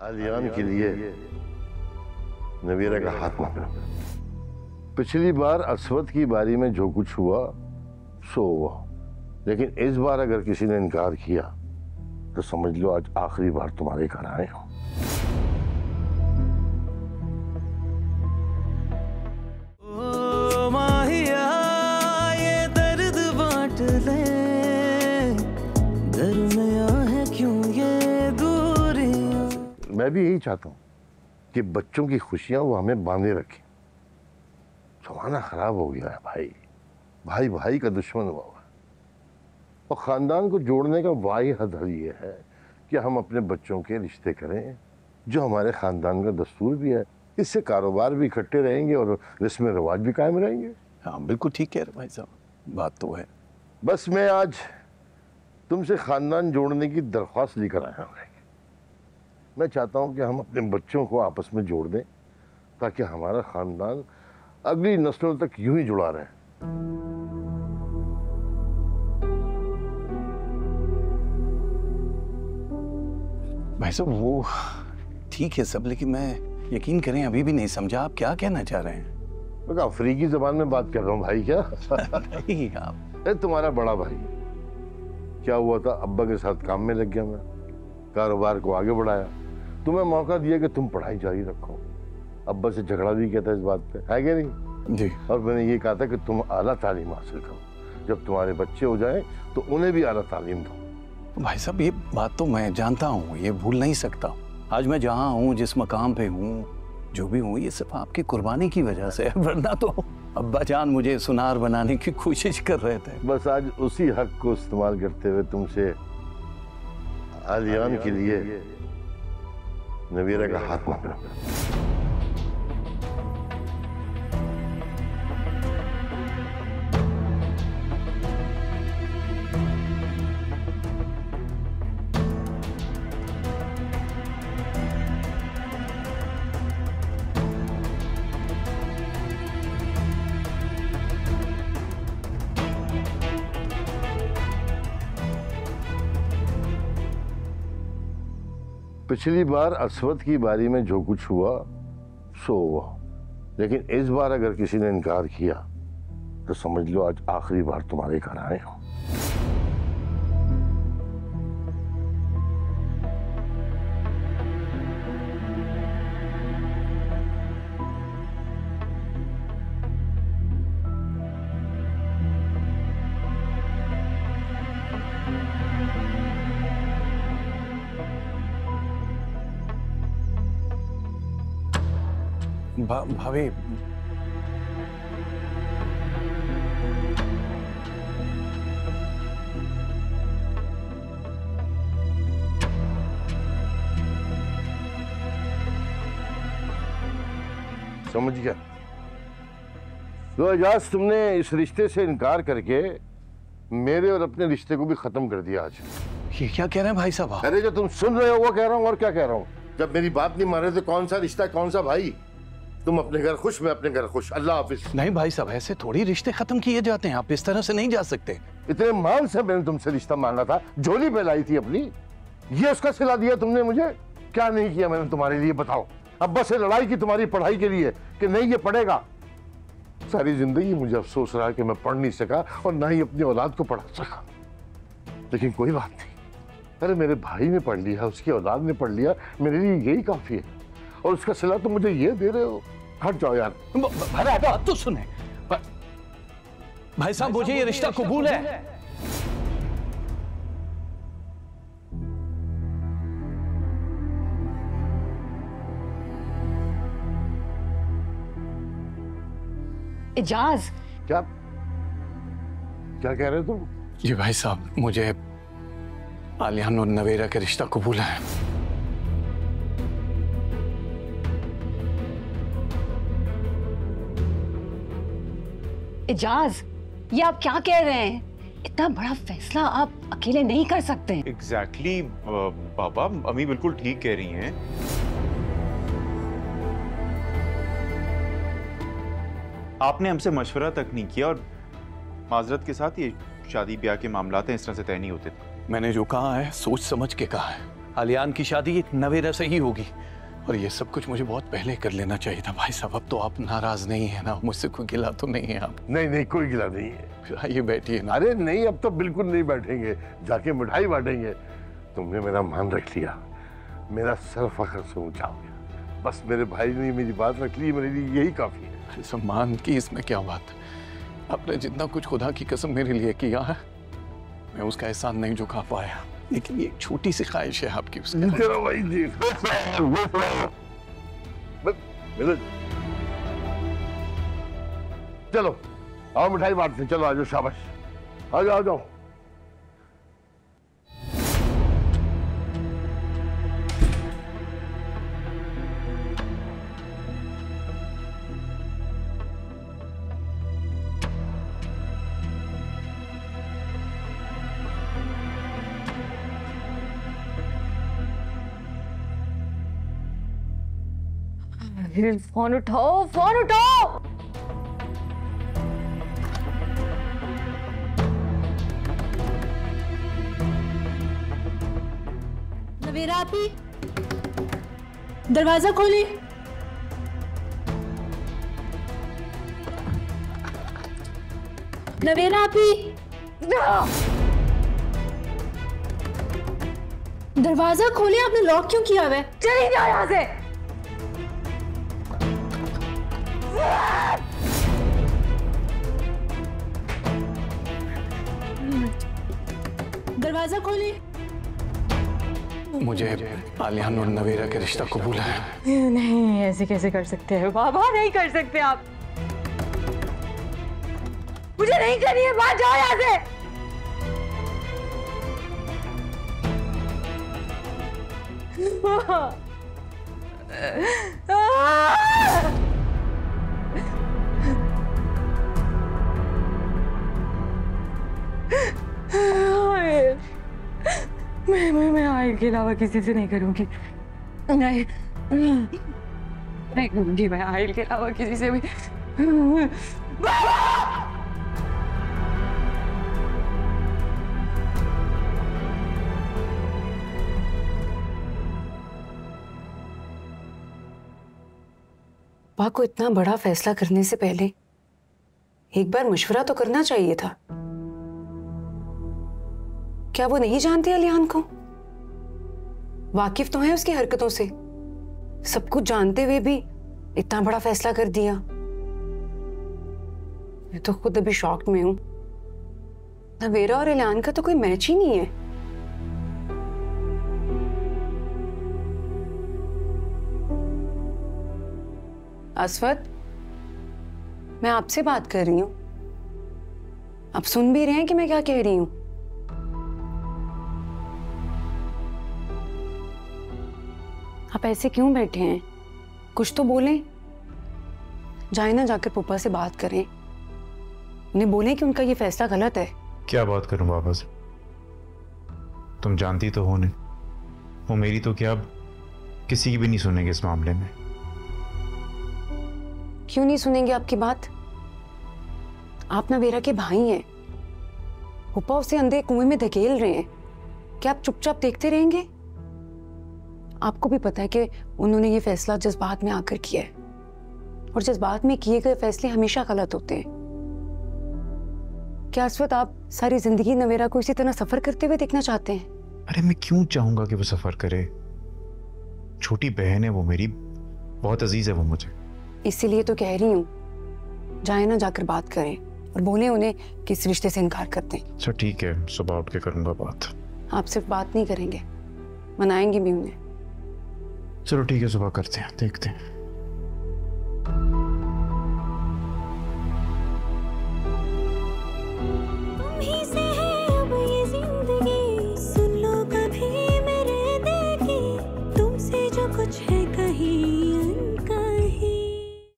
आलियान के लिए नवीरा का हाथ मांगना। पिछली बार असवद की बारी में जो कुछ हुआ सो हुआ, लेकिन इस बार अगर किसी ने इनकार किया तो समझ लो आज आखिरी बार तुम्हारे घर आए हो। मैं भी यही चाहता हूँ कि बच्चों की खुशियां वो हमें बांधे रखें। जमाना खराब हो गया है भाई, भाई भाई का दुश्मन हुआ है और खानदान को जोड़ने का वाही हद ये है कि हम अपने बच्चों के रिश्ते करें, जो हमारे खानदान का दस्तूर भी है। इससे कारोबार भी इकट्ठे रहेंगे और रस्म रिवाज भी कायम रहेंगे। हाँ बिल्कुल ठीक कह रहे भाई साहब, बात तो है। बस मैं आज तुमसे खानदान जोड़ने की दरख्वास्त लेकर आया हूँ। मैं चाहता हूं कि हम अपने बच्चों को आपस में जोड़ दें ताकि हमारा खानदान अगली नस्लों तक यूं ही जुड़ा रहे। भाई साहब वो ठीक है सब, लेकिन मैं यकीन करें अभी भी नहीं समझा आप क्या कहना चाह रहे हैं। मैं अफ्रीकी जबान में बात कर रहा हूँ भाई। क्या नहीं आप तुम्हारा बड़ा भाई क्या हुआ था, अब्बा के साथ काम में लग गया, मैं कारोबार को आगे बढ़ाया, तुम्हें मौका दिया कि तुम पढ़ाई जारी रखो। अब्बा से झगड़ा भी किया था इस बात पे, है क्या नहीं जी। और मैंने ये कहा था कि तुम आला तालीम हासिल करो, जब तुम्हारे बच्चे हो जाएं तो उन्हें भी आला तालीम दो। भाई साहब ये बात तो मैं जानता हूँ, ये भूल नहीं सकता। आज मैं जहाँ हूँ, जिस मकाम पे हूँ, जो भी हूँ, ये सिर्फ आपकी कुर्बानी की वजह से है, वरना तो अब्बा जान मुझे सुनार बनाने की कोशिश कर रहे थे। बस आज उसी हक को इस्तेमाल करते हुए तुमसे आलियान के लिए नवीरा का हाथ मांगना। पिछली बार असवद की बारी में जो कुछ हुआ सो हुआ, लेकिन इस बार अगर किसी ने इनकार किया तो समझ लो आज आखिरी बार तुम्हारे घर आए हो। भाभी समझ गया तो एजाज, तुमने इस रिश्ते से इनकार करके मेरे और अपने रिश्ते को भी खत्म कर दिया आज। ये क्या कह रहे हैं भाई साहब? अरे जो तुम सुन रहे हो वो कह रहा हूँ, और क्या कह रहा हूँ। जब मेरी बात नहीं मान रहे तो कौन सा रिश्ता, कौन सा भाई। तुम अपने घर खुश, मैं अपने घर खुश, अल्लाह हाफिज। नहीं भाई साहब, ऐसे थोड़ी रिश्ते खत्म किए जाते हैं, आप इस तरह से नहीं जा सकते। इतने मान से मैंने तुमसे रिश्ता मांगा था, झोली फैलाई थी अपनी, ये उसका सिला दिया तुमने मुझे। क्या नहीं किया मैंने तुम्हारे लिए, बताओ। अब्बा से लड़ाई की तुम्हारी पढ़ाई के लिए कि नहीं ये पढ़ेगा। सारी जिंदगी मुझे अफसोस रहा कि मैं पढ़ नहीं सका और ना ही अपनी औलाद को पढ़ा सका, लेकिन कोई बात नहीं। अरे मेरे भाई ने पढ़ लिया, उसकी औलाद ने पढ़ लिया, मेरे लिए यही काफी है। और उसका सिला तो मुझे ये दे रहे हो। हट जाओ यार। अरे बात तो सुने भाई साहब, मुझे ये रिश्ता कबूल है। एजाज, क्या क्या कह रहे हो तुम? जी भाई साहब, मुझे आलियान और नवेरा का रिश्ता कबूल है। एजाज, ये आप क्या कह रहे हैं? इतना बड़ा फैसला आप अकेले नहीं कर सकते। एग्जैक्टली पापा, अम्मी बिल्कुल ठीक कह रही हैं। आपने हमसे मशवरा तक नहीं किया और माजरत के साथ ये शादी ब्याह के मामलात हैं, इस तरह से तय नहीं होते थे। मैंने जो कहा है सोच समझ के कहा है। आलियान की शादी नवेरा से ही होगी। और ये सब कुछ मुझे बहुत पहले कर लेना चाहिए था भाई साहब। अब तो आप नाराज नहीं है ना? मुझसे कोई गिला तो नहीं है आप? नहीं नहीं, कोई गिला नहीं है। फिर आइए बैठिए ना। अरे नहीं, अब तो बिल्कुल नहीं बैठेंगे, जाके मिठाई बांटेंगे। तुमने मेरा मान रख लिया, मेरा सर फख्र से ऊंचा हो गया। बस मेरे भाई ने मेरी बात रख ली, मेरे लिए यही काफी है। सम्मान की इसमें क्या बात है? आपने जितना कुछ खुदा की कसम मेरे लिए किया है, मैं उसका एहसान नहीं चुका पाया, लेकिन ये एक छोटी सी ख्वाहिश है आपकी उसके लिए। तेरा भाई देख चलो आओ मिठाई बांटते, चलो आ जाओ, शाबाश, आ जाओ आ जाओ। फोन उठाओ, फोन उठाओ। नवेरा आपी, दरवाजा खोली। नवेरा आपी, दरवाजा खोले। आपने लॉक क्यों किया हुआ है? चली जाओ यहाँ से। दरवाजा खोली। मुझे आलियान और नवेरा के रिश्ता कबूल है। नहीं, ऐसे कैसे कर सकते हैं बाबा? नहीं कर सकते आप। मुझे नहीं करनी है, बाहर जाओ यहाँ से। मैं आयल के अलावा किसी से नहीं करूंगी। नहीं नहीं करूंगी मैं आयल के अलावा किसी से भी। पापा को इतना बड़ा फैसला करने से पहले एक बार मशवरा तो करना चाहिए था। क्या वो नहीं जानते आलियान को? वाकिफ तो है उसकी हरकतों से। सब कुछ जानते हुए भी इतना बड़ा फैसला कर दिया। मैं तो खुद अभी शॉक्ड में हूं। नवेरा और आलियान का तो कोई मैच ही नहीं है। असवद, मैं आपसे बात कर रही हूं। आप सुन भी रहे हैं कि मैं क्या कह रही हूं? आप ऐसे क्यों बैठे हैं? कुछ तो बोलें। जाए ना, जाकर पप्पा से बात करें। उन्हें बोलें कि उनका ये फैसला गलत है। क्या बात करूं पापा से? तुम जानती तो हो नहीं, वो मेरी तो क्या अब किसी की भी नहीं सुनेंगे इस मामले में। क्यों नहीं सुनेंगे आपकी बात? आप नवेरा के भाई हैं। पप्पा उसे अंधे कुएं में धकेल रहे हैं। क्या आप चुपचाप देखते रहेंगे? आपको भी पता है कि उन्होंने ये फैसला जज्बात में आकर किया है, और जज्बात में किए गए फैसले हमेशा गलत होते हैं। क्या इस वक्त आप सारी जिंदगी नवेरा को इसी तरह सफर करते हुए देखना चाहते हैं? अरे मैं क्यों चाहूंगा कि वो सफर करे? छोटी बहन है वो मेरी, बहुत अजीज है वो मुझे। इसीलिए तो कह रही हूँ, जाए ना, जाकर बात करें और बोले उन्हें कि इस रिश्ते से इनकार कर दें। अच्छा ठीक है, सुबह उठ के करूंगा बात। आप सिर्फ बात नहीं करेंगे, मनाएंगे भी उन्हें। चलो ठीक है, सुबह करते हैं, देखते हैं।